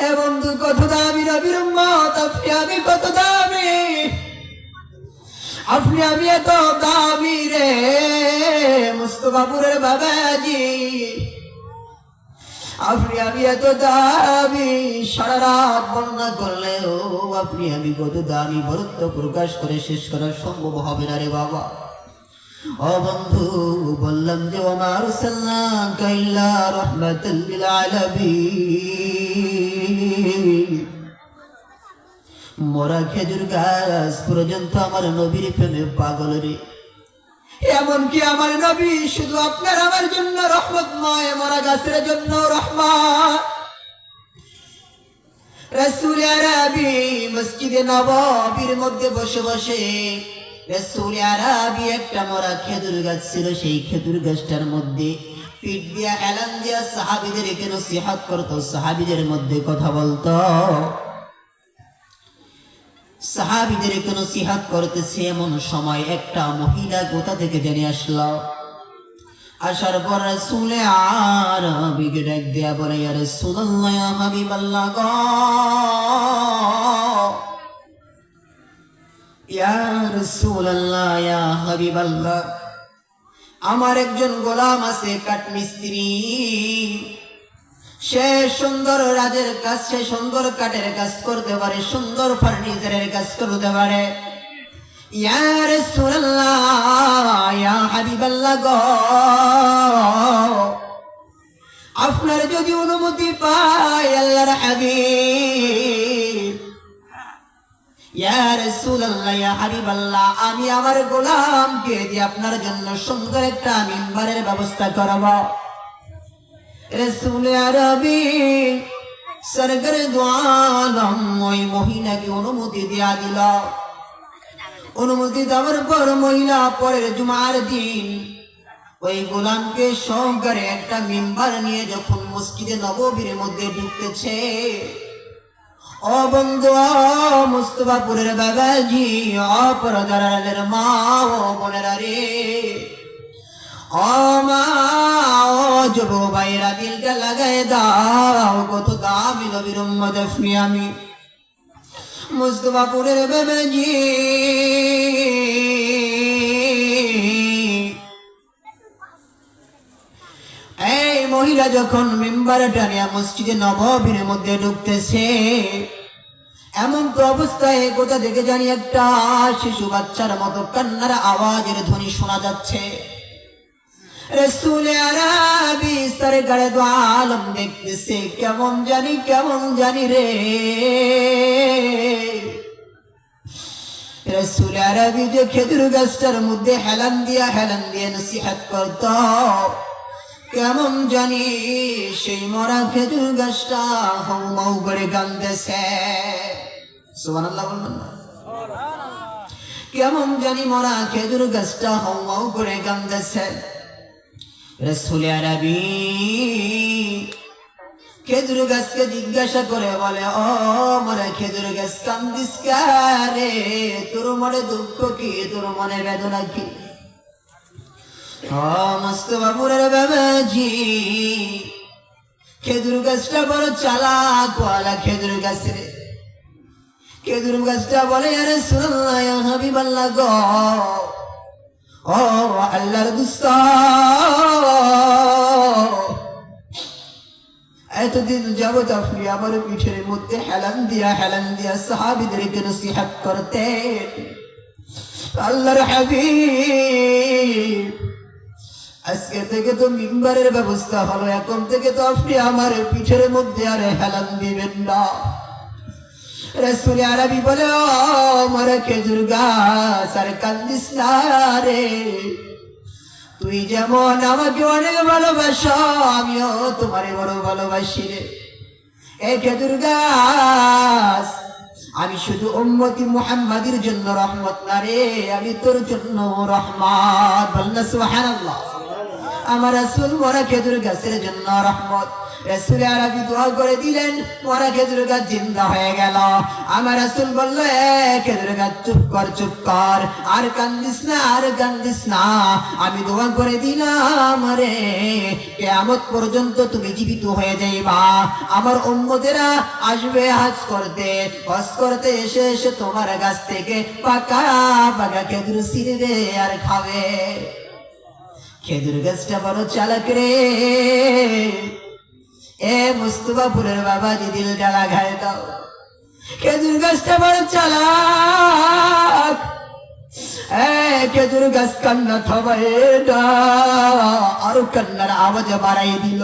এ বন্ধু কত দামি নবীর উম্মত, আপনি আমি কত দামি, আপনি আমি এত দামি রে মুস্তফাপুরের বাবাজি, আপনি আমি এত দামি, সারা রাত বর্ণনা করলেও আপনি আমি কত দামি বরত্ব প্রকাশ করে শেষ করা সম্ভব হবে না রে বাবা। ও বন্ধু, বললাম যে ওমা আরসালনাকা ইল্লা রাহমাতাল লিল আলামিন। মরা খেজুর গাছ পর্যন্ত আমার নবীর প্রেমে পাগল রে। এমনকি আমার নবী শুধু আপনার আমার জন্য রহমত নয়, মরা গাছের জন্য রহমত। রাসূল আরবি মসজিদে নববীর মধ্যে বসে বসে রাসূল আরবি একটা মরা খেজুর গাছ ছিল, সেই খেজুর গাছটার মধ্যে পিঠ দিয়া এলান দিয়া সাহাবীদেরকে নসিহত করত, সাহাবীদের মধ্যে কথা বলতো, সাহাবীদেরকে নসিহত করতেছে। এমন সময় একটা মহিলা কোথা থেকে জেনে আসলো। আসার পর রাসূল আরবিকে ডাক দিয়া বলে, ইয়া রাসূলুল্লাহ, ইয়া হাবিবাল্লাহ গো, ইয়া রাসূলুল্লাহ, ইয়া হাবিবাল্লাহ, আমার একজন গোলাম আছে কাঠমিস্ত্রি, সে সুন্দর রাজের কাজ, সে সুন্দর কাঠের কাজ করতে পারে, সুন্দর ফার্নিচারের কাজ করতে পারে। ইয়া রাসূলুল্লাহ, ইয়া হাবিবাল্লাহ গো, আপনার যদি অনুমতি পাই আল্লাহর হাবিব, ইয়া রাসূলুল্লাহ, ইয়া হাবিবাল্লাহ, আমি আমার গোলামকে দিয়ে আপনার জন্য সুন্দর একটা মিম্বারের ব্যবস্থা করাবো। রাসূল আরবি সরকারে দু আলম ওই মহিলাকে অনুমতি দিয়া দিল। অনুমতি দেওয়ার পর মহিলা পরের জুমার দিন ওই গোলামকে সহকারে একটা মিম্বার নিয়ে যখন মসজিদে নববীর মধ্যে ঢুকতেছে, ও বন্ধু, মুস্তফাপুরের বাবাজি, অপরাধের মা ও বোনেরা রে, ও মা, ও যুব ভাইরা, দিলটা লাগাই দাও, কত দামি নবীর উম্মত আপনি আমি মুস্তফাপুরের বাবাজি। এই মহিলা যখন মিম্বারে টানিয়া মসজিদে নববীর মধ্যে ঢুকতেছে, এমন তো অবস্থায় কোথা থেকে জানি একটা শিশু বাচ্চার মতো কান্নার আওয়াজের ধ্বনি শোনা যাচ্ছে। রাসূল আরবি সরকারে দু আলম দেখতেছে, কেমন জানি রে। রাসূল আরবি যে খেজুর গাছটার মধ্যে হেলান দিয়া নসিহত করত, কেমন জানি সেই মরা খেজুর গাছটা হাউ মাউ করে কাঁদতেছে। সুবহানাল্লাহ বলবেন না? কেমন জানি মরা খেজুর গাছটা হাউ মাউ করে কাঁদতেছে। রাসূল আরবি খেজুর গাছকে জিজ্ঞাসা করে বলে, ও মরা খেজুর গাছ, কান্দিস রে? তোর মনে দুঃখ কি, তোর মনে বেদনা কি? মুস্তফাপুরের বাবাজি, খেজুর গাছটা বড় চালাক ওয়ালা খেজুর গাছ রে। খেজুর গাছটা বলে, ইয়া রাসূলুল্লাহ, ইয়া হাবিবাল্লাহ গো, ও আল্লাহর দোস্ত, এতদিন যাবত আপনি আমার পিঠের মধ্যে হেলান দিয়া সাহাবীদেরকে নসিহত করতেন। আল্লাহর হাবিব, আজকে থেকে তো মিম্বারের ব্যবস্থা হলো, এখন থেকে তো আপনি আমার পিঠের মধ্যে আর হেলান দিবেন না। রাসূল আরবি বলে, ও আমার খেজুর গাছ, আর কান্দিস না রে, তুই যেমন আমাকে অনেক ভালোবাসো, আমিও তোমারে বড় ভালোবাসি রে। এই খেজুর গাছ, আমি শুধু উম্মতি মুহাম্মাদের জন্য রহমত না রে, আমি তোর জন্য রহমত। বলনা সুবহানাল্লাহ। আমার রাসূল মরা খেজুর গাছের জন্য রহমত। রাসূল আরবি দোয়া করে দিলেন, মরা খেজুর গাছ জিন্দা হয়ে গেল। আমার রাসূল বলল, খেজুর গাছ চুপ কর, চুপ কর, আর কান্দিস না, আর কান্দিস না। আমি দোয়া করে দিলাম রে, কিয়ামত পর্যন্ত তুমি জীবিত হয়ে যাইবা। আমার উম্মতেরা আসবে হজ করতে, হজ করতে এসে এসে তোমার গাছ থেকে পাকা পাকা খেজুর ছিঁড়বে আর খাবে। খেজুর গাছটা বড় চালাক রে। এ মুস্তাফাপুরের বাবাজি দিলটা লাগায় দাও, খেজুর গাছটা বড় চালাক। খেজুর গাছ কান্না থামায় না, আরো কান্নার আওয়াজ বাড়াই দিল,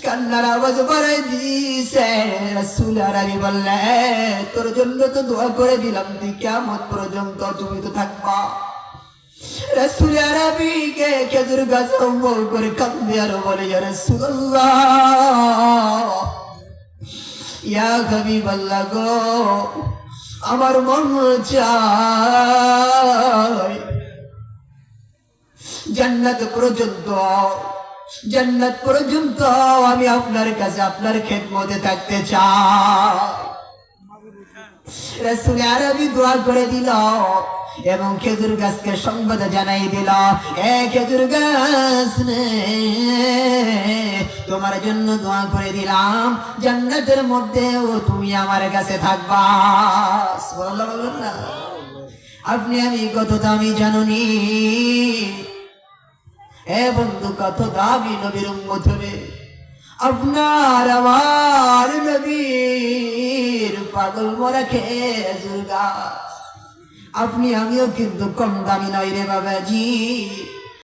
কান্নার আওয়াজ বাড়াই দিছে। রাসূল আরবি বললেন, তোর জন্য তো দোয়া করে দিলাম, তুই কিয়ামত পর্যন্ত জীবিত থাকবা। রাসূল আরবিকে খেজুর গাছ অম্বল করে কান্দে আর বলে, ইয়া রাসূলুল্লাহ, ইয়া হাবিবাল্লাহ গো, আমার মন চায় জান্নাত পর্যন্ত, জান্নাত পর্যন্ত আমি আপনার কাছে আপনার খেদমতে থাকতে চাই। রাসূল আরবি দোয়া করে দিল এবং খেজুর গাছকে সংবাদ জানাই দিল, খেজুর গাছ নে, তোমার জন্য দোয়া করে দিলাম, জান্নাতের মধ্যেও তুমি আমার কাছে থাকবা। সুবহানাল্লাহ বলবেন না? আপনি আমি কত দামি জানুনি বন্ধু, কত দামি নবীর উম্মত হবে। আপনার আমার নবীর পাগল মরা খেজুর গাছ। আপনি আমিও কিন্তু কম দামি নয় রে বাবাজি।